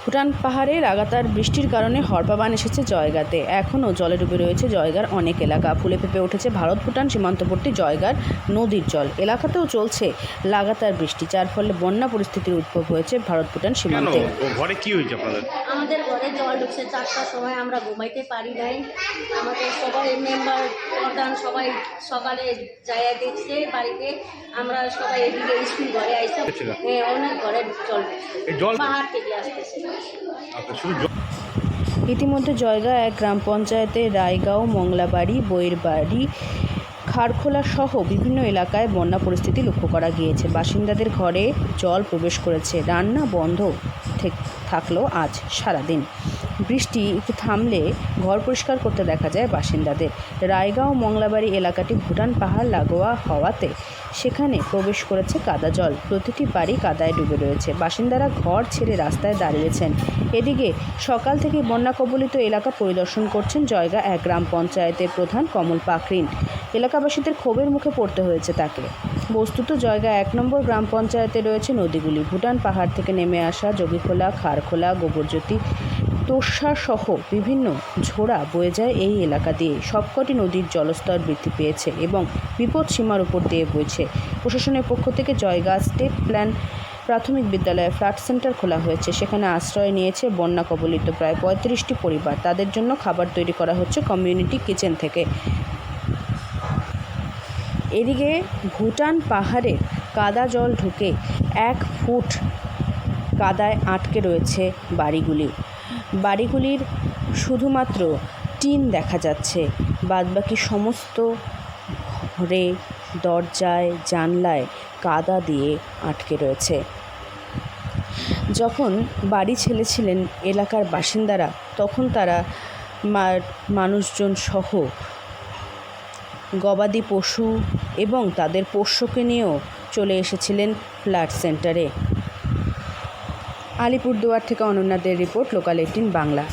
ভুটান পাহাড়ে লাগাতার বৃষ্টির কারণে হড়পা এসেছে জয়গাতে। এখনও জলে ডুবে রয়েছে জয়গার অনেক এলাকা। ফুলে ফেঁপে উঠেছে ভারত ভুটান সীমান্তবর্তী জয়গার নদীর জল। এলাকাতেও চলছে লাগাতার বৃষ্টি, যার ফলে বন্যা পরিস্থিতির উদ্ভব হয়েছে ভারত ভুটান সীমান্তে। ঘরে কি হয়েছে আপনাদের? আমাদের ঘরে জল ঢুকছে 4টার সময়, আমরা ঘুমাইতে পারি নাই। আমাদের সবাই মেম্বার প্রধান সবাই সকালে যাইয়া দেখছে বাড়িতে। আমরা সবাই এদিকে স্কুল ঘরে আইসা অনেক ঘরে জল ঢুকছে, পাহাড় থেকে আসতেছে। ইতিমধ্যে জয়গা এক গ্রাম পঞ্চায়েতের রায়গাঁও, মংলাবাড়ি, বইয়েরবাড়ি, খারখোলা সহ বিভিন্ন এলাকায় বন্যা পরিস্থিতি লক্ষ্য করা গিয়েছে। বাসিন্দাদের ঘরে জল প্রবেশ করেছে। রান্না বন্ধ থাকলো আজ সারাদিন। বৃষ্টি একটু থামলে ঘর পরিষ্কার করতে দেখা যায় বাসিন্দাদের। রায়গাঁও মংলাবাড়ি এলাকাটি ভুটান পাহাড় লাগোয়া হওয়াতে সেখানে প্রবেশ করেছে কাদা জল। প্রতিটি বাড়ি কাদায় ডুবে রয়েছে। বাসিন্দারা ঘর ছেড়ে রাস্তায় দাঁড়িয়েছেন। এদিকে সকাল থেকে বন্যা কবলিত এলাকা পরিদর্শন করছেন জয়গা এক গ্রাম পঞ্চায়েতের প্রধান কমল পাকরিন। এলাকাবাসীদের ক্ষোভের মুখে পড়তে হয়েছে তাকে। বস্তুত জয়গা 1 নম্বর গ্রাম পঞ্চায়েতে রয়েছে নদীগুলি। ভুটান পাহাড় থেকে নেমে আসা যোগীখোলা, খারখোলা, গোবরজ্যোতি, তোর্ষা সহ বিভিন্ন ঝোড়া বয়ে যায় এই এলাকা দিয়ে। সবকটি নদীর জলস্তর বৃদ্ধি পেয়েছে এবং বিপদ সীমার উপর দিয়ে বইছে। প্রশাসনের পক্ষ থেকে জয়গা স্টেট প্ল্যান প্রাথমিক বিদ্যালয়ে ফ্ল্যাট সেন্টার খোলা হয়েছে। সেখানে আশ্রয় নিয়েছে বন্যা কবলিত প্রায় 35টি পরিবার। তাদের জন্য খাবার তৈরি করা হচ্ছে কমিউনিটি কিচেন থেকে। এদিকে ভুটান পাহাড়ে কাদা জল ঢুকে 1 ফুট কাদায় আটকে রয়েছে বাড়িগুলির শুধুমাত্র টিন দেখা যাচ্ছে। বাদবাকি সমস্ত ঘরে, দরজায়, জানলায় কাদা দিয়ে আটকে রয়েছে। যখন বাড়ি ছেড়েছিলেন এলাকার বাসিন্দারা, তখন তারা মানুষজন সহ গবাদি পশু এবং তাদের পোষ্যকে নিয়েও চলে এসেছিলেন ফ্ল্যাট সেন্টারে। আলিপুরদুয়ার থেকে অনন্যাদের রিপোর্ট, লোকাল 18 বাংলা।